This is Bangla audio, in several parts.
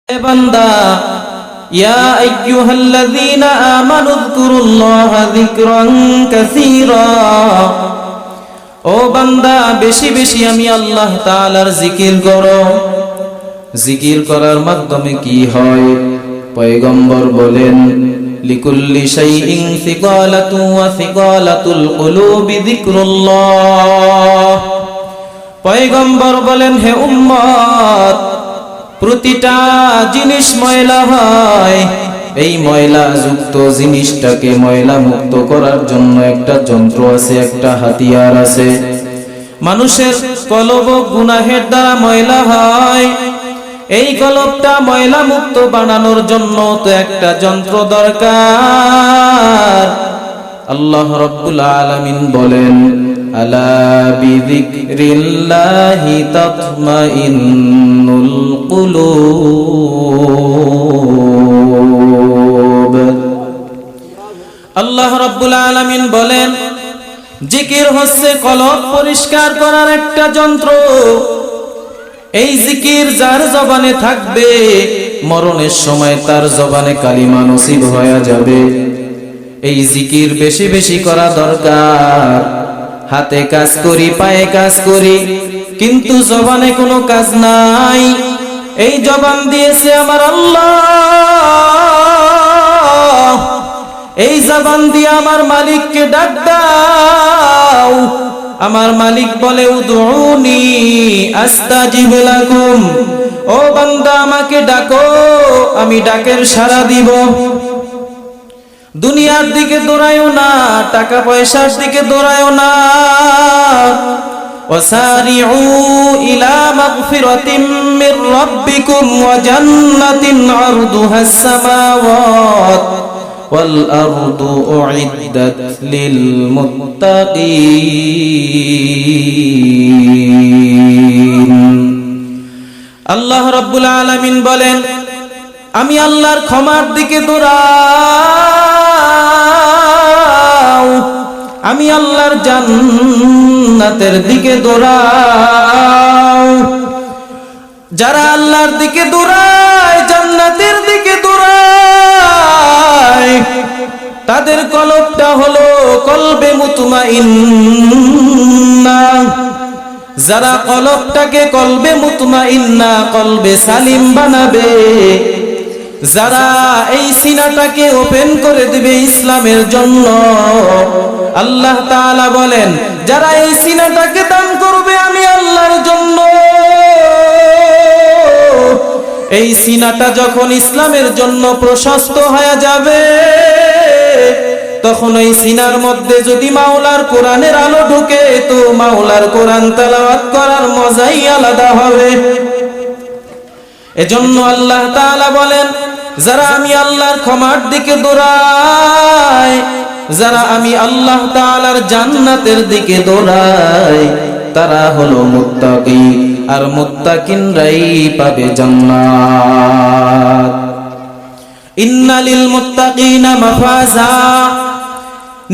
বান্দা ইয়া আইয়ুহাল্লাযীনা আমানু যকুরুল্লাহা যিকরান কাসীরা, ও বান্দা বেশি বেশি আমি আল্লাহ তাআলার জিকির করো। জিকির করার মাধ্যমে কি হয়? পয়গম্বর বলেন লিকুল্লি শাইইন সিকালাতু ওয়া সিকালাতুল কুলুবি যিকরুল্লাহ। পয়গম্বর বলেন, হে উম্মত, প্রতিটা জিনিস ময়লা হয়, এই ময়লা যুক্ত জিনিসটাকে ময়লা মুক্ত করার জন্য একটা যন্ত্র আছে, একটা হাতিয়ার আছে। মানুষের কলব গুনাহের দ্বারা ময়লা হয়, এই কলবটা ময়লা মুক্ত বানানোর জন্য তো একটা যন্ত্র দরকার। আল্লাহ রাব্বুল আলামিন বলেন, আলা বিযিকরিল্লাহি তাতমাইন্নুল কুলুব। আল্লাহ রাব্বুল আলামিন বলেন, জিকির হচ্ছে কলব পরিষ্কার করার একটা যন্ত্র। এই জিকির যার জবানে থাকবে, মরণের সময় তার জবানে কালিমা নসিব হয়ে যাবে। এই জিকির বেশি বেশি করা দরকার। হাতে কাজ করি, পায়ে কাজ করি, কিন্তু জবানে কোনো কাজ নাই। এই জবান দিয়েছে আমার আল্লাহ, এই জবান দিয়ে আমার মালিককে ডাক দাও। আমার মালিক বলে, উদউনি আস্তাজিব লাকুম। ও বান্দা, আমাকে ডাকো, আমি ডাকের সাড়া দিব। দুনিয়ার দিকে দৌড়ায়ও না, টাকা পয়সার দিকে দৌড়ায়ও না। ওয়াসারিউ ইলা মাগফিরাতিম মির রাব্বিকুম ওয়া জান্নাতিন আরদুহাস সামাওয়াত ওয়াল আরদু উইদ্দাত লিল মুত্তাকিন। আল্লাহ রাব্বুল আলামিন বলেন, আমি আল্লাহর ক্ষমার দিকে দৌড়াও, আমি আল্লাহর জান্নাতের দিকে দৌড়াও। যারা আল্লাহর দিকে দৌড়ায়, জান্নাতের দিকে দৌড়ায়, তাদের কলবটা হলো কলবে মুতমাইন্না। যারা কলবটাকে কলবে মুতমাইন্না, কলবে সালিম বানাবে, যারা এই সিনাটাকে ওপেন করে দিবে ইসলামের জন্য, আল্লাহ তাআলা বলেন, যারা এই সিনাটাকে দান করবে আমি আল্লাহর জন্য, এই সিনাটা যখন ইসলামের জন্য প্রশস্ত হয়ে যাবে, তখন এই সিনার মধ্যে যদি মাওলার কোরআনের আলো ঢুকে, তো মাওলার কোরআন তেলাওয়াত করার মজাই আলাদা হবে। এজন্য আল্লাহ তাআলা বলেন, যারা আমি আল্লাহর ক্ষমার দিকে দৌড়ায়, যারা আমি আল্লাহ তাআলার জান্নাতের দিকে দৌড়ায়, তারা হলো মুত্তাকি, আর মুত্তাকিনরাই পাবে জান্নাত। ইন্নালিল মুত্তাকিনা মাফাজা,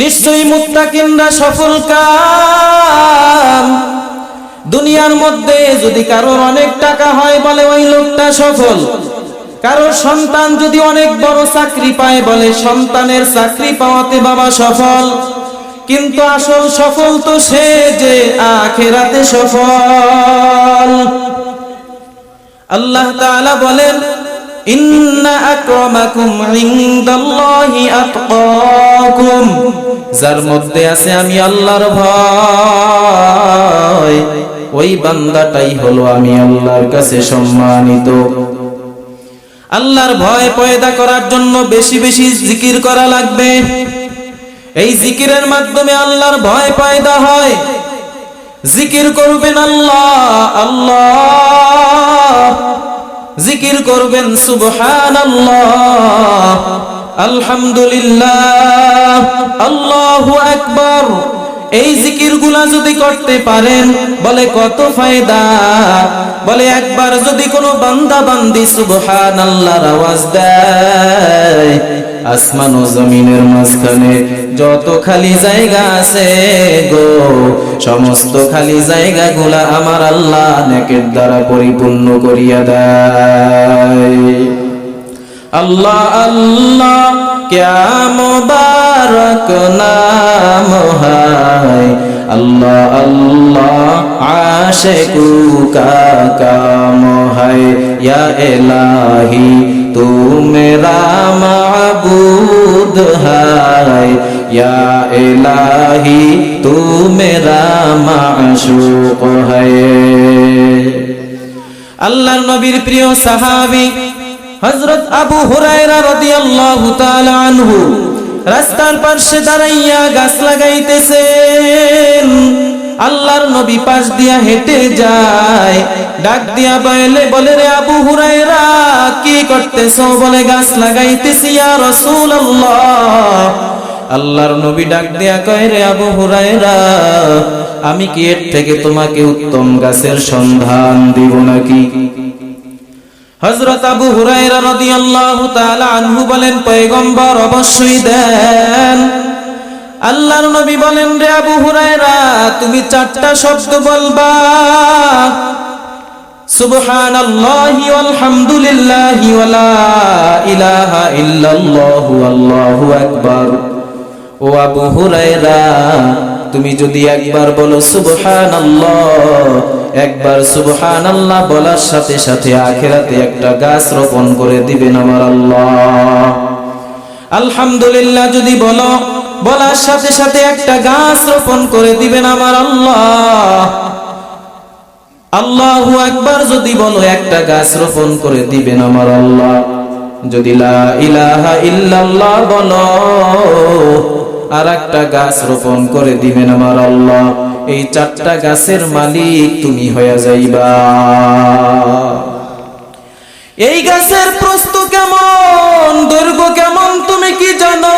নিশ্চয়ই মুত্তাকিনরা সফল কাম। দুনিয়ার মধ্যে যদি কারোর অনেক টাকা হয়, বলে ওই লোকটা সফল। কারোর সন্তান যদি অনেক বড় চাকরি পায়, বলে সন্তানের চাকরি পাওয়াতে বাবা সফল। কিন্তু আসল সফল তো সে যে আখিরাতে সফল। আল্লাহ তাআলা বলেন, ইন্না আকরামাকুম ইনদাল্লাহি আতকাকুম। যার মধ্যে আছে আমি আল্লাহর ভয়, ওই বান্দাটাই হলো আমি আল্লাহর কাছে সম্মানিত। আল্লাহর ভয় পয়দা করার জন্য বেশি বেশি জিকির করা লাগবে। এই জিকিরের মাধ্যমে আল্লাহর ভয় পয়দা হয়। জিকির করবেন আল্লাহ আল্লাহ, জিকির করবেন সুবহানাল্লাহ, আলহামদুলিল্লাহ, আল্লাহু আকবার। এই জিকিরগুলা যদি করতে পারেন, বলে কত ফায়দা। বলে একবার যদি কোনো বান্দা বান্দি সুবহানাল্লাহর আওয়াজ দেয়, আসমান ও জমিনের মাঝখানে যত খালি জায়গা আছে গো, সমস্ত খালি জায়গাগুলা আমার আল্লাহ নেকের দ্বারা পরিপূর্ণ করিয়া দেয়। अल्लाह अल्लाह क्या मुबारक नाम है, अल्लाह अल्लाह आशिकू का काम है, या इलाही तू मेरा माबूद है, या इलाही तू मेरा माशूक है। अल्लाह नबीर प्रिय साहाबी हजरत আবু হুরায়রা রাদিয়াল্লাহু তাআলা আনহু রাস্তার পাশে দাঁড়াইয়া গাছ লাগাইতেছেন। আল্লাহর নবী পাশ দিয়া হেঁটে যায়, ডাক দিয়া বলে রে আবু হুরায়রা কি করতেছো? বলে গাছ লাগাইতেছি ইয়া রাসূলুল্লাহ। আল্লাহর নবী ডাক দিয়া কয় রে আবু হুরায়রা আমি কি এর থেকে তোমাকে উত্তম গাছের সন্ধান দিব নাকি? হযরত আবু হুরায়রা রাদিয়াল্লাহু তাআলা আনহু বলেন পয়গম্বর অবশ্যই দেন। আল্লাহর নবী বলেন রে আবু হুরায়রা তুমি চারটা শব্দ বলবা, সুবহানাল্লাহি ওয়ালহামদুলিল্লাহি ওয়ালা ইলাহা ইল্লাল্লাহু আল্লাহু আকবার। ও আবু হুরায়রা তুমি যদি একবার বলো সুবহানাল্লাহ, একবার সুবহানাল্লাহ বলার সাথে সাথে আখিরাতে একটা গাছ রোপণ করে দিবেন আমার আল্লাহ। আলহামদুলিল্লাহ যদি বলো, বলার সাথে সাথে একটা গাছ রোপণ করে দিবেন আমার আল্লাহ। আল্লাহু আকবার যদি বলো একটা গাছ রোপণ করে দিবেন আমার আল্লাহ। যদি লা ইলাহা ইল্লাল্লাহ বলো আর একটা গাছ রোপণ করে দিবেন আমার আল্লাহ। এই চারটা গাছের মালিক তুমি হয়ে যাইবা। এই গাছের প্রস্থ কেমন, দৈর্ঘ্য কেমন তুমি কি জানো?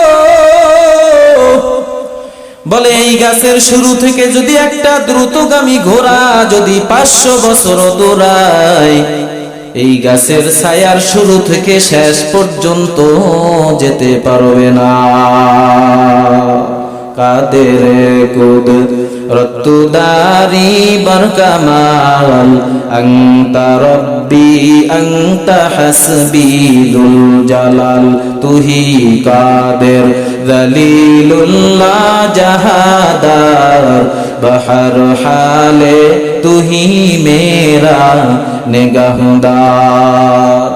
বলে এই গাছের শুরু থেকে যদি একটা দ্রুতগামী ঘোড়া যদি 500 বছর দৌড়ায়, এই গাছের ছায়ার শুরু থেকে শেষ পর্যন্ত যেতে পারবে না। কাদের কুদরত দারি বরকামাল আনতা রব্বি আনতা হাসবি দুল জালাল তুহি কাদের দলিলুল্লাহ জাহাদার বহর হালে তুহি মেরা নিগাহদার।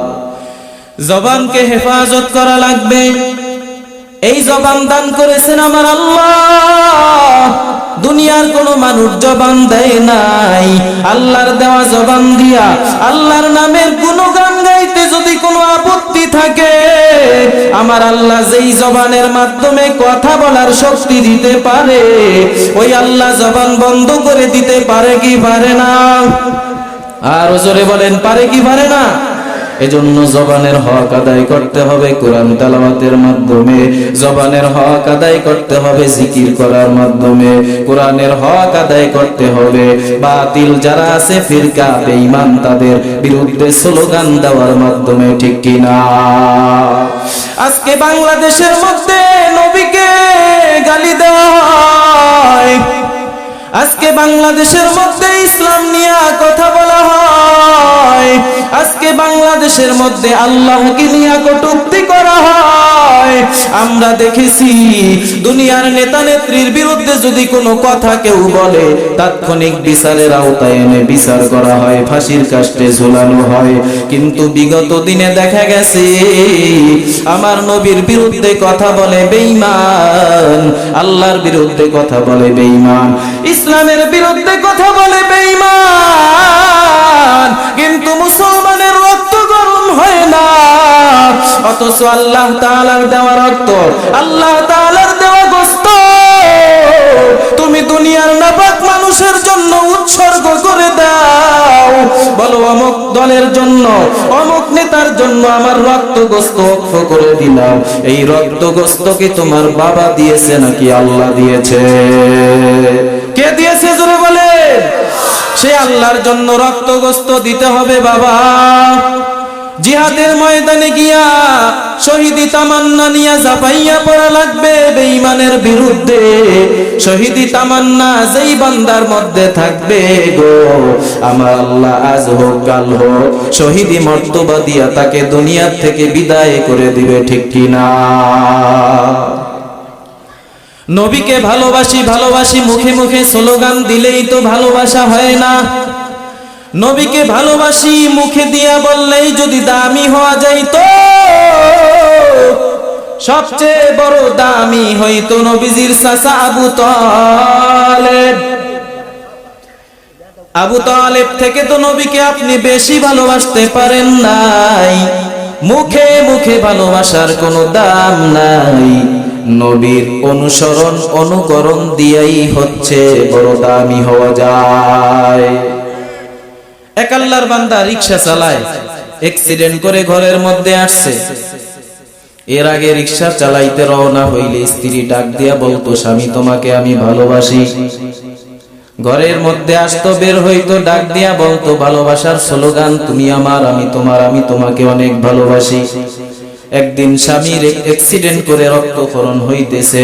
জবানকে হেফাজত করা লাগবে। এই জবান দান করেছেন আমার আল্লাহ। দুনিয়ার কোন মানুষ জবান দেয় নাই। আল্লাহর দেওয়া জবান দিয়া আল্লাহর নামের গুণগান গাইতে যদি কোনো আপত্তি থাকে, আমার আল্লাহ যেই জবানের মাধ্যমে কথা বলার শক্তি দিতে পারে, ওই আল্লাহ জবান বন্ধ করে দিতে পারে কি পারে না? আর জোরে বলেন পারে কি পারে না? এজন্য জবানের হক আদায় করতে হবে কোরআন তেলাওয়াতের মাধ্যমে, জবানের হক আদায় করতে হবে জিকির করার মাধ্যমে, কোরআনের হক আদায় করতে হবে বাতিল যারা আছে ফিরকা বেঈমান তাদের বিরুদ্ধে স্লোগান দেওয়ার মাধ্যমে, ঠিক কি না? আজকে বাংলাদেশের মধ্যে নবীকে গালি দেওয়া হয়, আজকে বাংলাদেশের মধ্যে ইসলাম নিয়ে কথা বলা হয়, আজকে বাংলাদেশের মধ্যে আল্লাহকে নিয়ে কটূক্তি করা হয়। আমরা দেখেছি দুনিয়ার নেতা নেত্রীর বিরুদ্ধে যদি কোনো কথা কেউ বলে তাৎক্ষণিক বিচারের আওতায় এনে বিচার করা হয়, ফাঁসির কাস্টে ঝুলানো হয়। কিন্তু বিগত দিনে দেখা গেছে আমার নবীর বিরুদ্ধে কথা বলে বেঈমান, আল্লাহর বিরুদ্ধে কথা বলে বেঈমান, ইসলামের বিরুদ্ধে কথা বলে বেঈমান, কিন্তু মুসলমানের রক্ত গরম হয় না। অথচ আল্লাহ তাআলার দেওয়া রক্ত, আল্লাহ তাআলার দেওয়া গোশত তুমি দুনিয়ার নাপাক মানুষের জন্য উৎসর্গ করে দাও। বলো অমুক দলের জন্য, অমুক নেতার জন্য আমার রক্ত গোশত ওকফ করে দিলাম। এই রক্ত গোশত কি তোমার বাবা দিয়েছে নাকি আল্লাহ দিয়েছে? কে দিয়েছে জোরে বলে? সে আল্লাহর জন্য রক্ত গোশত দিতে হবে বাবা। জিহাদের ময়দানে গিয়া শহীদি তামান্না নিয়া জাপাইয়া পড়া লাগবে বেঈমানের বিরুদ্ধে। শহীদি তামান্না যেই বান্দার মধ্যে থাকবে গো, আমার আল্লাহ আজ হোক কাল হোক শহীদি মর্তবা দিয়া তাকে দুনিয়া থেকে বিদায় করে দিবে, ঠিক কিনা? নবীকে ভালোবাসি ভালোবাসি মুখে মুখে স্লোগান দিলেই তো ভালোবাসা হয় না। নবীকে ভালোবাসি মুখে দিয়া বললেই যদি দামি হওয়া যাইতো, সবচেয়ে বড় দামি হইতো নবীজির চাচা আবু তালেব। আবু তালেব থেকে তো নবীকে আপনি বেশি ভালোবাসতে পারেন নাই। মুখে মুখে ভালোবাসার কোনো দাম নাই, নবীর অনুসরণ অনুকরণ দিয়েই হচ্ছে বড় দামি হওয়া যায়। এক আল্লাহর বান্দা রিকশা চালায়, অ্যাক্সিডেন্ট করে ঘরের মধ্যে আসছে। এর আগে রিকশা চালাইতে রওনা হইলে স্ত্রী ডাক দিয়া বলতো, স্বামী তোমাকে আমি ভালোবাসি। ঘরের মধ্যে আসতো, বের হইতো, ডাক দিয়া বলতো ভালোবাসার স্লোগান, তুমি আমার আমি তোমার, আমি তোমাকে অনেক ভালোবাসি। একদিন স্বামীর অ্যাক্সিডেন্ট করে রক্তক্ষরণ হইতেছে,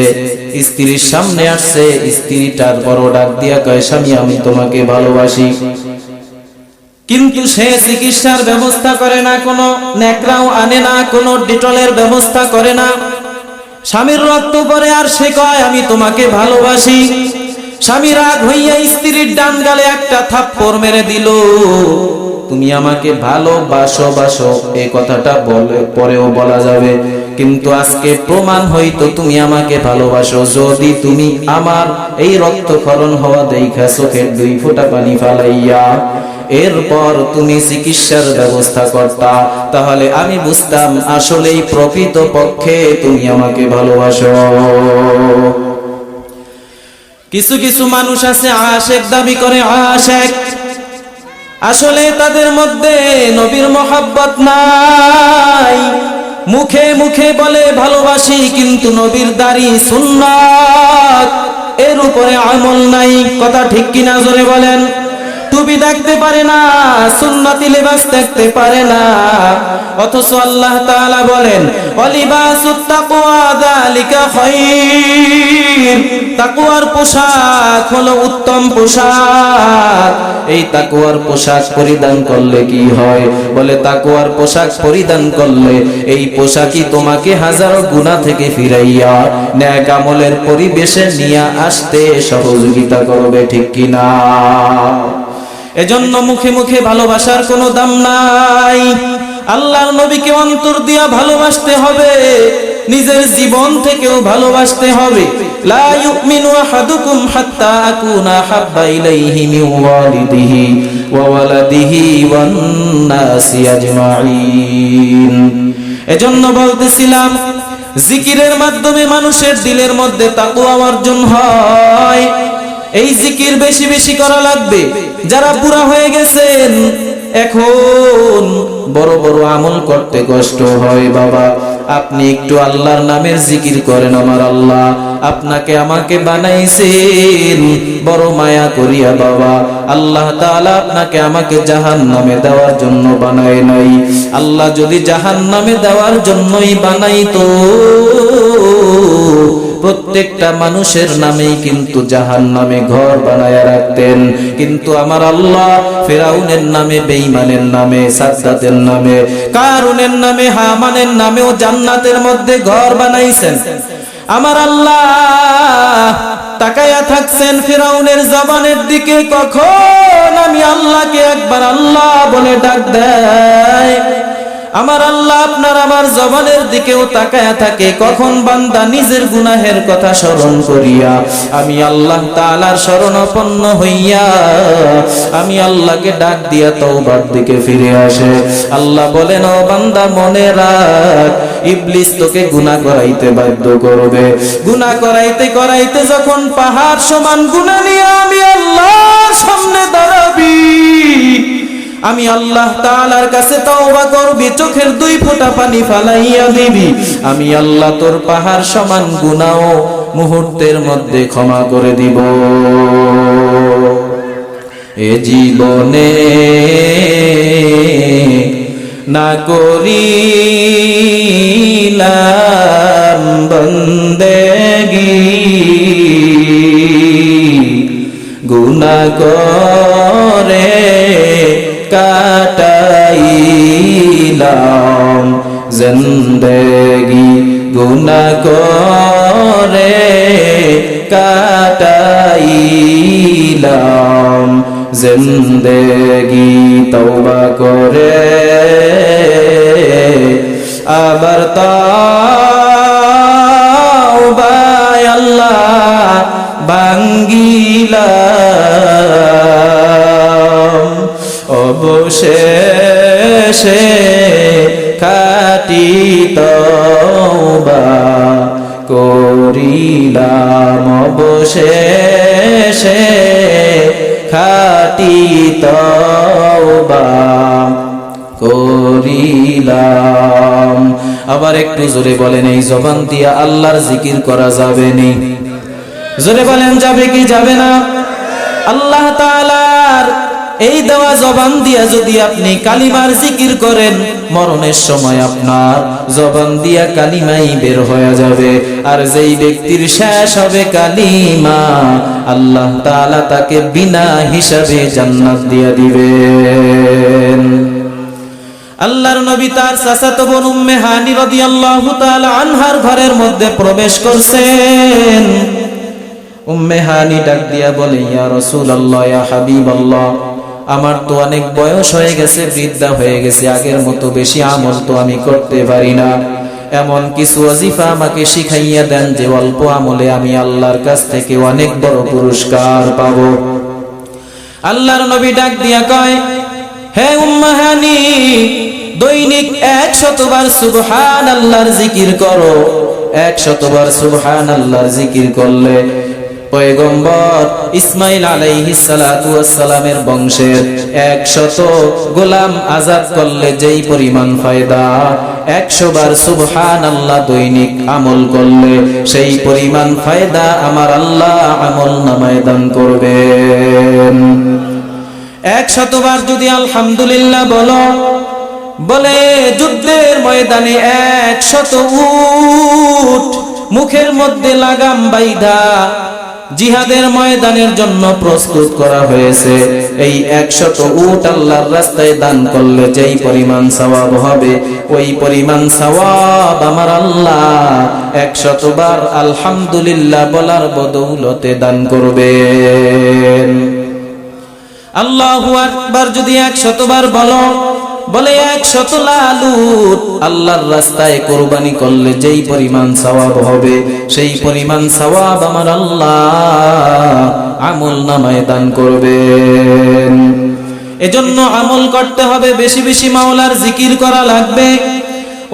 স্ত্রীর সামনে আসছে, স্ত্রীটার বড় ডাক দিয়া কয়, স্বামী আমি তোমাকে ভালোবাসি। কিন্তু সে চিকিৎসার ব্যবস্থা করে না, কোনো নেকড়াও আনে না, কোনো ডিটলের ব্যবস্থা করে না। স্বামীর রক্ত পড়ে আর সে কয় আমি তোমাকে ভালোবাসি। স্বামী রাগ হইয়া স্ত্রীর ডান গালে একটা থাপ্পড় মেরে দিল। তুমি আমাকে ভালোবাসো বাসো এই কথাটা পরেও বলা যাবে, কিন্তু আজকে প্রমাণ হইতো তুমি আমাকে ভালোবাসো যদি তুমি আমার এই রক্তক্ষরণ হওয়া দেখা চোখের 2 ফোঁটা পানি ফালাইয়া এরপর তুমি চিকিৎসার ব্যবস্থা করতা, তাহলে আমি বুঝতাম আসলেই প্রকৃত পক্ষে তুমি আমাকে ভালোবাসো। কিছু কিছু মানুষ আছে আশেক দাবি করে, আশেক, আসলে তাদের মধ্যে নবীর মহব্বত নাই। মুখে মুখে বলে ভালোবাসি, কিন্তু নবীর দাড়ি সুন্নাত এর উপরে আমল নাই। কথা ঠিক কিনা জোরে বলেন? টুপি দেখতে পারে না, সুন্নতি লেবাস দেখতে পারে না, অথচ আল্লাহ তাআলা বলেন ওয়ালিবাসুত তাকওয়া যালিকা খায়র, তাকওয়ার পোশাক হলো উত্তম পোশাক। এই তাকওয়ার পোশাক পরিধান করলে কি হয়? বলে তাকওয়ার পোশাক পরিধান করলে এই পোশাকই তোমাকে হাজারো গুনাহ থেকে ফিরাইয়া নেক আমলের পরিবেশে নিয়ে আসতে সহযোগিতা করবে, ঠিক কিনা? এজন্য মুখে মুখে ভালোবাসার কোনো দাম নাই। আল্লাহর নবীকে অন্তর দিয়া ভালোবাসতে হবে, নিজের জীবন থেকেও ভালোবাসতে হবে। লা ইউমিনু আহাদুকুম হাত্তা আকুনা হাব্বা ইলাইহি মিন ওয়ালিদিহি ওয়া ওয়ালাদিহি ওয়ান নাসি আজমাইন। এজন্য বলতেছিলাম জিকিরের মাধ্যমে মানুষের দিলের মধ্যে তাকওয়া অর্জন হয়। এই জিকির বেশি বেশি করা লাগবে। যারা বুড়া হয়ে গেছেন, এখন বড় বড় আমল করতে কষ্ট হয়, বাবা আপনি একটু আল্লাহর নামের জিকির করেন। আমার আল্লাহ আপনাকে আমাকে বানাইছেন বড় মায়া করিয়া, বাবা আল্লাহ তাআলা আপনাকে আমাকে জাহান্নামে দেওয়ার জন্য বানায় নাই। আল্লাহ যদি জাহান্নামে দেওয়ার জন্যই বানাইতো, প্রত্যেকটা মানুষের নামেই কিন্তু জাহান্নামে ঘর বানায়া রাখতেন। কিন্তু আমার আল্লাহ ফিরাউনের নামে, বেঈমানের নামে, সাদ্দাতের নামে, কারুনের নামে, হামানের নামেও জান্নাতের মধ্যে ঘর বানাইছেন। আমার আল্লাহ তাকায়া থাকছেন ফিরাউনের জবানের দিকে, কখন আমি আল্লাহকে একবার আল্লাহ বলে ডাক দেয়। আমার আল্লাহ আপনার আমার জবানের দিকেও তাকায়া থাকে, কখন বান্দা নিজের গুনাহের কথা স্মরণ করিয়া আমি আল্লাহ তাআলার শরণাপন্ন হইয়া আমি আল্লাহকে ডাক দিয়া তওবার দিকে ফিরে আসে। আল্লাহ বলেন, ও বান্দা মনে রাখ, ইবলিস তোকে গুনাহ করাইতে বাধ্য করবে। গুনাহ করাইতে করাইতে যখন পাহাড় সমান গুনাহ নিয়ে আমি আল্লাহর সামনে দাঁড়াবি, আমি আল্লাহ তাআলার কাছে তওবা করবি, চোখের 2 ফোঁটা পানি ফালাইয়া দিবি, আমি আল্লাহ তোর পাহাড় সমান গুনাহ মুহূর্তের মধ্যে ক্ষমা করে দিব। এ জীবনে না করিলাম বন্দেগি গুনাহ করে কাটাইলাম জিন্দেগি গুনাহ করে কাটাইলাম জিন্দেগি তওবা করে আবার তওবায় আল্লাহ ভাঙ্গিলাম অবশেষে খাঁটি তওবা করিলাম অবশেষে খাঁটি তওবা করিলাম। আবার একটু জোরে বলেন, এই জবান দিয়া আল্লাহর জিকির করা যাবে নি? জোরে বলেন, যাবে কি যাবে না? আল্লাহ তাআলার এই দেওয়া জবান দিয়া যদি আপনি কালিমার জিকির করেন, মরণের সময় আপনার জবান দিয়া কালিমাই বের হয়ে যাবে। আর যেই ব্যক্তির শেষ হবে কালিমা, আল্লাহ তাআলা তাকে বিনা হিসাবে জান্নাত দিয়া দিবেন। আল্লাহর নবী তার চাচাতো বোন উম্মে হানি রাদিয়াল্লাহু তাআলা আনহার ঘরের মধ্যে প্রবেশ করছেন। উম্মে হানি ডাক দিয়া বলে, ইয়া রাসূলুল্লাহ, ইয়া হাবিবাল্লাহ, আমার তো অনেক বয়স হয়ে গেছে, বৃদ্ধা হয়ে গেছে, আগের মতো বেশি আমল তো আমি করতে পারি না। এমন কিছু ওয়াজিফা আমাকে শিখাইয়া দেন যে অল্প আমলে আমি আল্লাহর কাছ থেকে অনেক বড় পুরস্কার পাবো। আল্লাহর নবী ডাক দিয়া কয়, হে উম্মে হানি, দৈনিক 100 বার সুবহানাল্লাহর জিকির করো। 100 বার সুবহানাল্লাহর জিকির করলে পয়গম্বর ইসমাইল আলাইহিস সালাতু ওয়াস সালামের বংশের 100 গোলাম আযাদ করলে যেই পরিমাণ ফায়দা, 100 বার সুবহানাল্লাহ দৈনিক আমল করলে সেই পরিমাণ ফায়দা আমার আল্লাহ আমল নামায় দান করবেন। 100 বার যদি আলহামদুলিল্লাহ বলো, বলে যুদ্ধের ময়দানে 100 উট মুখের মধ্যে লাগাম বাইধা জিহাদের ময়দানের জন্য প্রস্তুত করা হয়েছে। এই 100 উট আল্লাহর রাস্তায় দান করলে যেই পরিমাণ সওয়াব হবে, ওই পরিমাণ সওয়াব আমার আল্লাহ 100 বার আলহামদুলিল্লাহ বলার বদৌলতে দান করবেন। আল্লাহু আকবার যদি 100 বার বলো, বলে 100 লালুট আল্লাহর রাস্তায় কুরবানি করলে যেই পরিমাণ সওয়াব হবে, সেই পরিমাণ সওয়াব আমার আল্লাহ আমল নামায় দান করবেন। এজন্য আমল করতে হবে, বেশি বেশি মাওলার জিকির করা লাগবে।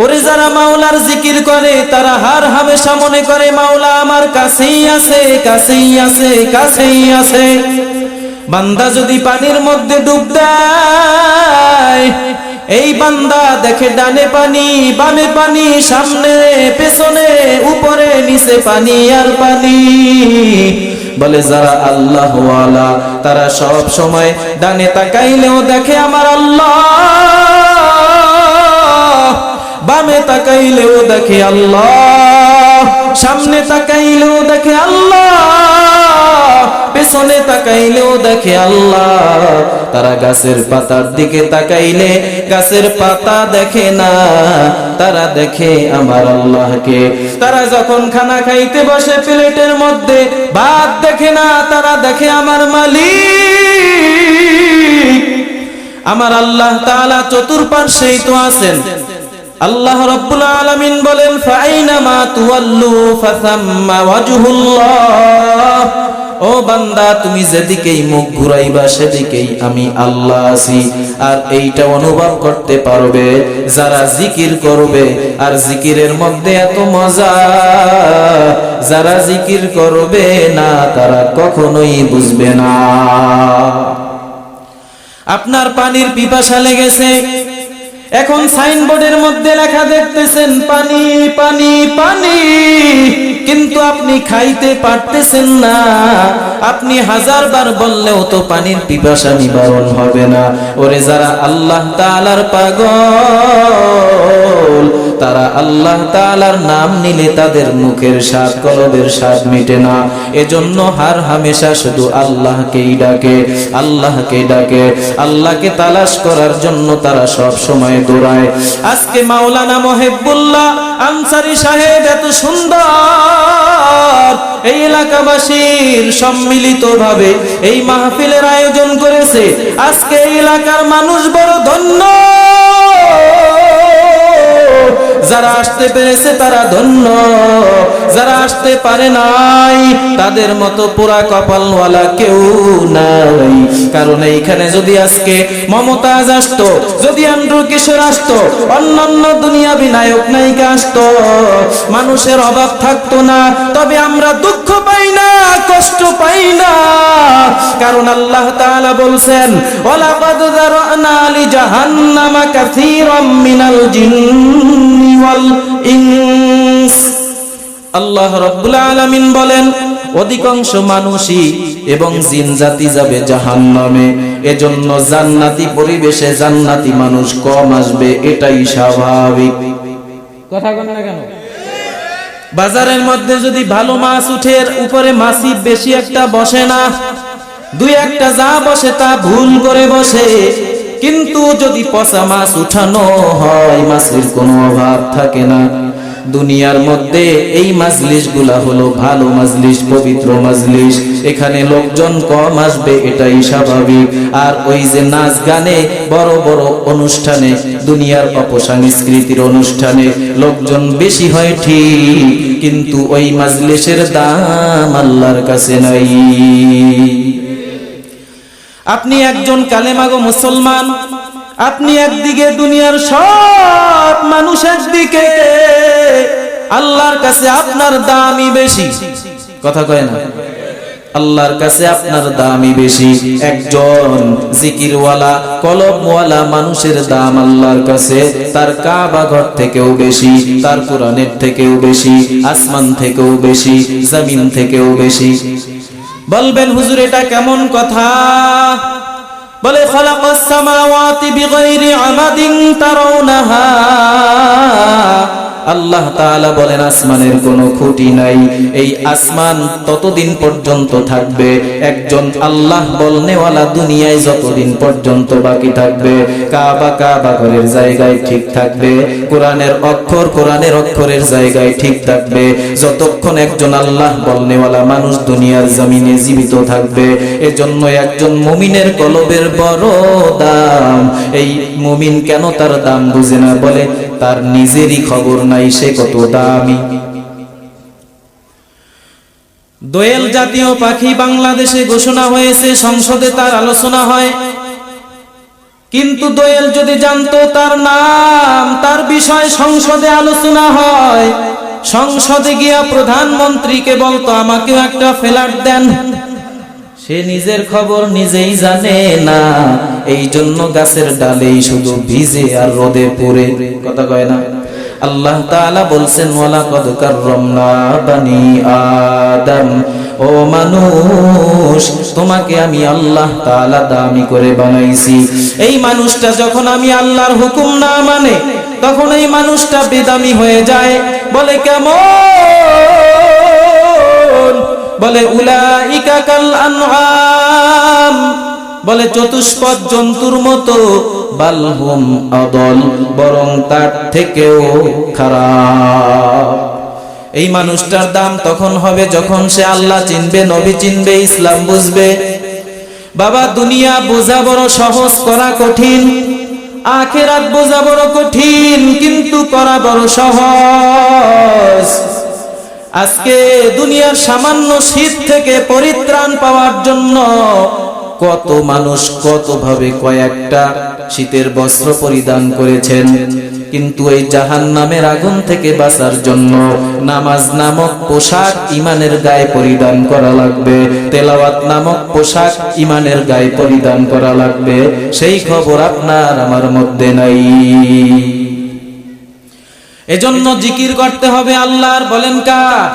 ওরে যারা মাওলার জিকির করে তারা হার হামেশা মনে করে মাওলা আমার কাছেই আছে, কাছেই আছে, কাছেই আছে। বান্দা যদি পানির মধ্যে ডুব দেয়, এই বান্দা দেখে ডানে পানি, বামে পানি, সামনে পেছনে, উপরে নিচে পানি আর পানি। বলে যারা আল্লাহ ওয়ালা তারা সব সময় ডানে তাকাইলেও দেখে আমার আল্লাহ, বামে তাকাইলেও দেখে আল্লাহ, সামনে তাকাইলেও দেখে আল্লাহ, পেছনে তাকাইলেও দেখে আল্লাহ। তারা গাছের পাতার দিকে তাকাইলে গাছের পাতা দেখে না, তারা দেখে আমার আল্লাহকে। তারা যখন খানা খাইতে বসে প্লেটের মধ্যে ভাত দেখে না, তারা দেখে আমার মালিক। আমার আল্লাহ তাআলা চতুর্পার্শ্বেই তো আছেন। আল্লাহ রাব্বুল আলামিন বলেন, ফাইনামা তুওয়াল্লু ফাসাম্মা ওয়াজহুল্লাহ। ও বান্দা, তুমি যেদিকেই মুখ ঘুরাইবা সেদিকেই আমি আল্লাহ আছি। আর এইটা অনুভব করতে পারবে যারা জিকির করবে। আর জিকিরের মধ্যে এত মজা, যারা জিকির করবে না তারা কখনোই বুঝবে না। আপনার পানির পিপাসা লেগেছে, এখন সাইনবোর্ডের মধ্যে লেখা দেখতেছেন পানি পানি পানি, কিন্তু আপনি খাইতে পারতেছেন না। আপনি হাজারবার বললেও তো পানির পিপাসা নিবারণ হবে না। ওরে যারা আল্লাহ তাআলার পাগল, তারা আল্লাহ তাআলার নাম নিলে তাদের মুখের স্বাদ কলবের স্বাদ মিটে না। এজন্য হার হামেশা শুধু আল্লাহকেই ডাকে, আল্লাহকেই ডাকে। আল্লাহকে তালাশ করার জন্য তারা সব সময় দৌড়ায়। আজকে মাওলানা মহিবুল্লাহ আনসারী সাহেব এত সুন্দর এই এলাকাবাসীর সম্মিলিতভাবে এই মাহফিলের আয়োজন করেছে। আজকে এই এলাকার মানুষ বড় ধন্য, যারা আসতে পেরেছে তারা ধন্য, যারা আসতে পারে নাই তাদের মতো পুরা কপালওয়ালা কেউ নাই। কারণ এইখানে যদি আজকে মমতাজ আসতো, যদি আন্ড্রু কিশোর আসতো, অন্যান্য দুনিয়াবি নায়ক নায়িকা আসতো, মানুষের অভাব থাকতো না। তবে আমরা দুঃখ পাই না, কষ্ট পাই না, কারণ আল্লাহ তাআলা বলছেন ওয়ালাকাদ যারানা লিজাহান্নামা কাসীরাম মিনাল জিন্নি ওয়াল ইনস। আল্লাহ রাব্বুল আলামিন বলেন অধিকাংশ মানুষই এবং জিন জাতি যাবে জাহান্নামে। এজন্য জান্নাতি পরিবেশে জান্নাতি মানুষ কম আসবে, এটাই স্বাভাবিক। কথা বলেন না কেন? বাজারের মধ্যে যদি ভালো মাছ উঠে উপরে মাছি বেশি একটা বসে না, দুই একটা যা বসে তা ভুল করে বসে। কিন্তু যদি পচা মাছ উঠানো হয় মাছের কোনো অভাব থাকে না। দুনিয়ার মধ্যে এই মাজলিস গুলা হলো ভালো মাজলিস, পবিত্র মাজলিস। এখানে লোকজন কম আসবে, এটাই স্বাভাবিক। আর ওই যে নাচ গানে বড় বড় অনুষ্ঠানে, দুনিয়ার অপসংস্কৃতির অনুষ্ঠানে লোকজন বেশি হয় ঠিক, কিন্তু ওই মাজলিসের দাম আল্লাহর কাছে নাই। আপনি একজন কালেমাগো মুসলমান, আপনি একদিকে, দুনিয়ার সব মানুষ একদিকে, আল্লাহর কাছে আপনার দামই বেশি। কথা কয় না? আল্লাহর কাছে আপনার দামই বেশি। একজন জিকিরওয়ালা কলমওয়ালা মানুষের দাম আল্লাহর কাছে তার কাবা ঘর থেকেও বেশি, তার কোরআনের থেকেও বেশি, আসমান থেকেও বেশি, জমিন থেকেও বেশি। বলবেন হুজুর এটা কেমন কথা? বলে খালাকাস সামাওয়াতি বিগাইরি আমাদিন তারাউনাহা। আল্লাহ তাআলা বলেন আসমানের কোনো খুঁটি নাই। এই আসমান ততদিন পর্যন্ত থাকবে, একজন আল্লাহ বলনেওয়ালা দুনিয়ায় যতদিন পর্যন্ত বাকি থাকবে। কাবা কাবা ঘরের জায়গায় ঠিক থাকবে, কোরআনের অক্ষর কোরআনের অক্ষরের জায়গায় ঠিক থাকবে, যতক্ষণ একজন আল্লাহ বলনেওয়ালা মানুষ দুনিয়ার জমিনে জীবিত থাকবে। এজন্য একজন মুমিনের কলবের বড় দাম। এই মুমিন কেন তার দাম বুঝে না? বলে তার নিজেরই খবর নাই সে কত দামি। দোয়েল জাতীয় পাখি বাংলাদেশে ঘোষণা হয়েছে, সংসদে তার আলোচনা হয়। কিন্তু দোয়েল যদি জানতো তার নাম, তার বিষয় সংসদে আলোচনা হয়, সংসদে গিয়া প্রধানমন্ত্রীকে বলতো আমাকেও একটা ফ্ল্যাট দেন। সে নিজের খবর নিজেই জানে না, এই জন্য গাছের ডালেই শুধু ভিজে আর রোদে পুড়ে। কথা কয় না? আল্লাহ তাআলা বলছেন ওয়ালাকাদ কাররামনা বানি আদম। ও মানুষ, তোমাকে আমি আল্লাহ তাআলা দামি করে বানাইছি। এই মানুষটা যখন আমি আল্লাহর হুকুম না মানে, তখন এই মানুষটা বেদামি হয়ে যায়। বলে কেমন? বলে উলাইকা কাল আনআম, বলে চতুষ্পদ জন্তুর মতো। বালহুম আদল, বরং তার থেকেও খারাপ। এই মানুষটার দাম তখন হবে যখন সে আল্লাহ চিনবে, নবী চিনবে, ইসলাম বুঝবে। বাবা দুনিয়া বোঝা বড় সহজ, করা কঠিন। আখিরাত বোঝা বড় কঠিন, কিন্তু করা বড় সহজ। আজকে দুনিয়ার সামান্য শীত থেকে পরিত্রাণ পাওয়ার জন্য কত মানুষ কত ভাবে কয়েকটা শীতের বস্ত্র পরিধান করেছেন, কিন্তু এই জাহান্নামের আগুন থেকে বাঁচার জন্য নামাজ নামক পোশাক ঈমানের গায়ে পরিধান করা লাগবে, তেলাওয়াত নামক পোশাক ঈমানের গায়ে পরিধান করা লাগবে। সেই খবর আপনার আমার মধ্যে নাই। এজন্য জিকির করতে হবে আল্লাহর। বলেন কার?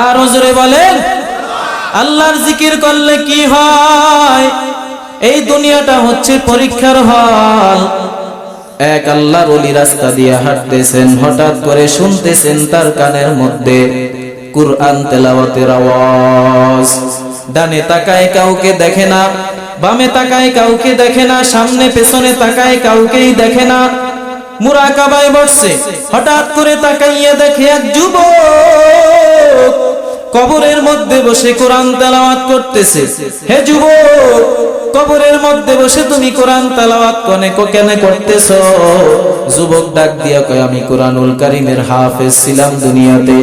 আর হুজুরে বলেন আল্লাহর জিকির করলে কি হয়? এই দুনিয়াটা হচ্ছে পরীক্ষার হল। এক আল্লাহর ওলি রাস্তা দিয়ে হাঁটতেছেন, হঠাৎ করে শুনতেছেন তার কানের মধ্যে কুরআন তেলাওয়াতের আওয়াজ। ডানে তাকায় কাউকে দেখে না, বামে তাকায় কাউকে দেখে না, সামনে পেছনে তাকায় কাউকেই দেখে না। মুরাকাবায় বসছে, হঠাৎ করে তাকাইয়া দেখে এক যুবক কবরের মধ্যে বসে কোরআন তেলাওয়াত করতেছে। হে যুবক, কবরের মধ্যে বসে তুমি কোরআন তেলাওয়াত কেন করতেছো? যুবক ডাক দিয়া কয়, আমি কোরআনুল কারীমের হাফেজ ছিলাম দুনিয়াতে।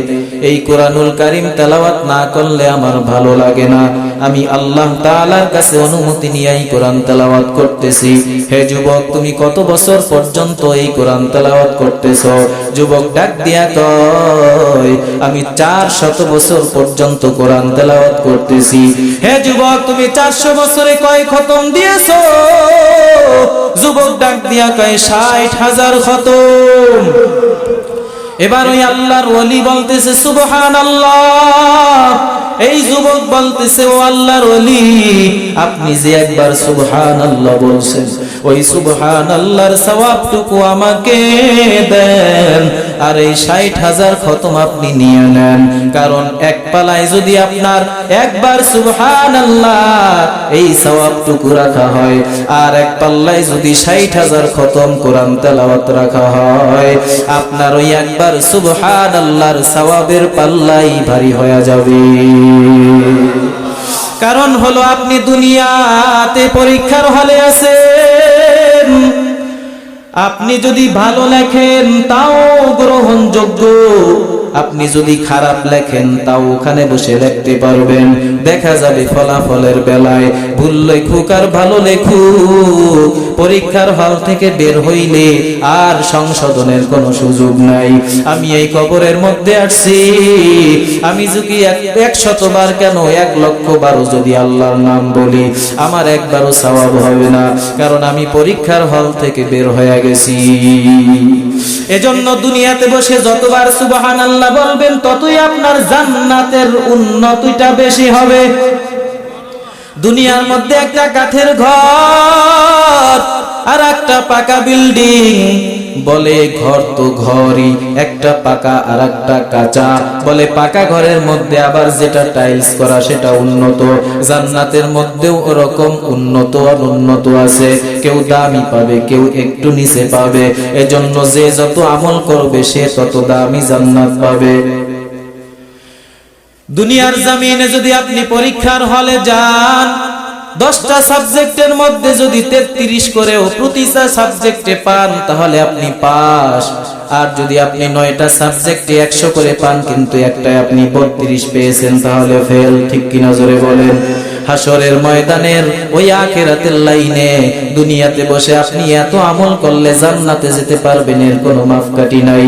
এই কোরআনুল কারীম তেলাওয়াত না করলে আমার ভালো লাগে না। আমি আল্লাহ তাআলার কাছে অনুমতি নিয়েই কোরআন তেলাওয়াত করতেছি। হে যুবক, তুমি কত বছর পর্যন্ত এই কোরআন তেলাওয়াত করতেছো? যুবক ডাক দিয়া কয়, আমি 400 বছর পর্যন্ত কোরআন তেলাওয়াত করতেছি। হে যুবক, তুমি 400 বছরে কয় খতম দিয়েছো? যুবক ডাক দিয়া কয়, 60,000 খতম। এবার ওই আল্লাহর ওলি বলতেছে সুবহানাল্লাহ। এই যুবক বলতেছে, ও আল্লাহর ওলি, আপনি যে একবার সুবহানাল্লাহ বলছেন, ওই সুবহানাল্লাহর সওয়াবটুকু আমাকে দেন, আর এই 60,000 খতম আপনি নিয়ে নেন। কারণ এক পালায় যদি আপনার একবার সুবহানাল্লাহ এই সওয়াবটুকু রাখা হয়, আর এক পাল্লায় যদি 60,000 খতম কোরআন তেলাওয়াত রাখা হয়, আপনার ওই একবার সুবহানাল্লাহর সওয়াবের পাল্লাই ভারী হয়ে যাবে। কারণ হলো আপনি দুনিয়াতে পরীক্ষার হলে আছেন। আপনি যদি ভালো লেখেন তাও গ্রহণযোগ্য, আপনি যদি খারাপ লেখেন তাও ওখানে বসে লিখতে পারবেন। দেখা যাবে ফলাফলের বেলায় ভুল লেখুক আর ভালো লেখুক, পরীক্ষার হল থেকে বের হইলে আর সংশোধনের কোনো সুযোগ নাই। আমি এই কবরের মধ্যে আসছি, আমি যদি 100 বার কেন 1,00,000 বারও যদি আল্লাহর নাম বলি, আমার একবারও সওয়াব হবে না, কারণ আমি পরীক্ষার হল থেকে বের হয়ে গেছি। এজন্য দুনিয়াতে বসে যতবার সুবহানাল্লাহ বলবেন, ততই আপনার জান্নাতের উন্নতিটা বেশি হবে। দুনিয়ার মধ্যে একটা কাঠের ঘর আর একটা পাকা বিল্ডিং। বলে ঘর তো ঘরই, একটা পাকা আর একটা কাঁচা। বলে পাকা ঘরের মধ্যে আবার যেটা টাইলস করা সেটা উন্নত। জান্নাতের মধ্যেও ওরকম উন্নত আর উন্নত আছে। কেউ দামি পাবে, কেউ একটু নিচে পাবে। এজন্য যে যত আমল করবে সে তত দামি জান্নাত পাবে। দুনিয়ার জমিনে যদি আপনি পরীক্ষার হলে যান, 10টা সাবজেক্টের মধ্যে যদি 33 করেও প্রতিটা সাবজেক্টে পান, তাহলে আপনি পাস। আর যদি আপনি 9টা সাবজেক্টে 100 করে পান, কিন্তু একটাই আপনি 32 পেয়েছেন, তাহলে ফেল। ঠিক কিনা জোরে বলেন? হাসরের ময়দানের ওই আখিরাতের লাইনে দুনিয়াতে বসে আপনি এত আমল করলে জান্নাতে যেতে পারবেন, এর কোনো মাপকাঠি নাই।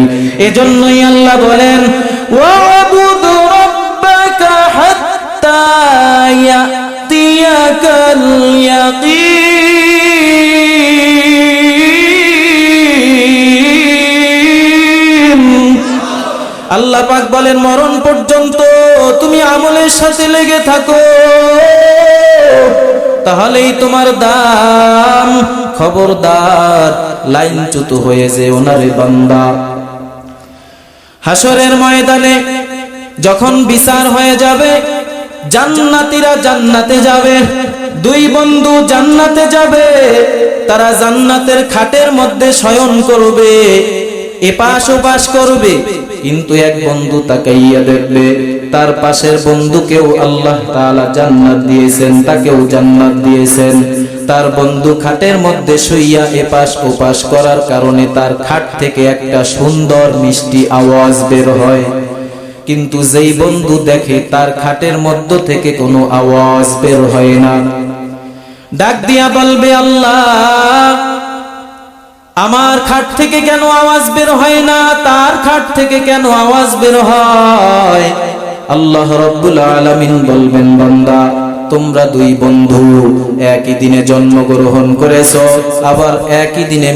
এজন্যই আল্লাহ বলেন, ওয়াবুদু রাব্বাকা হাত্তা ইয়াতিয়াকাল ইয়াকিন। আল্লাহ পাক বলেন, মরণ পর্যন্ত তুমি আমলের সাথে লেগে থাকো, তাহলেই তোমার দাম। খবরদার লাইনচ্যুত হয়ে যে ওনারে বান্দা। হাসরের ময়দানে যখন বিচার হয়ে যাবে, জান্নাতীরা জান্নাতে যাবে, দুই বন্ধু জান্নাতে যাবে। তারা জান্নাতের খাটের মধ্যে শয়ন করবে, এপাশ ওপাশ করবে, কিন্তু এক বন্ধু তাকাইয়া দেখবে তার পাশের বন্ধুকেও আল্লাহ তাআলা জান্নাত দিয়েছেন, তাকেও জান্নাত দিয়েছেন। তার বন্ধু খাটের মধ্যে শুইয়া এপাশ ওপাশ করার কারণে তার খাট থেকে একটা সুন্দর মিষ্টি আওয়াজ বের হয়, কিন্তু যেই বন্ধু দেখে তার খাটের মধ্য থেকে কোনো আওয়াজ বের হয় না, ডাক দিয়া বলবে, আল্লাহ আমার খাট থেকে কেন আওয়াজ বের হয় না, তার খাট থেকে কেন আওয়াজ বের হয়? আল্লাহ রাব্বুল আলামিন বলবেন, বান্দা তোমরা দুই বন্ধু একই দিনে জন্মগ্রহণ করেছো, আবার একই দিনে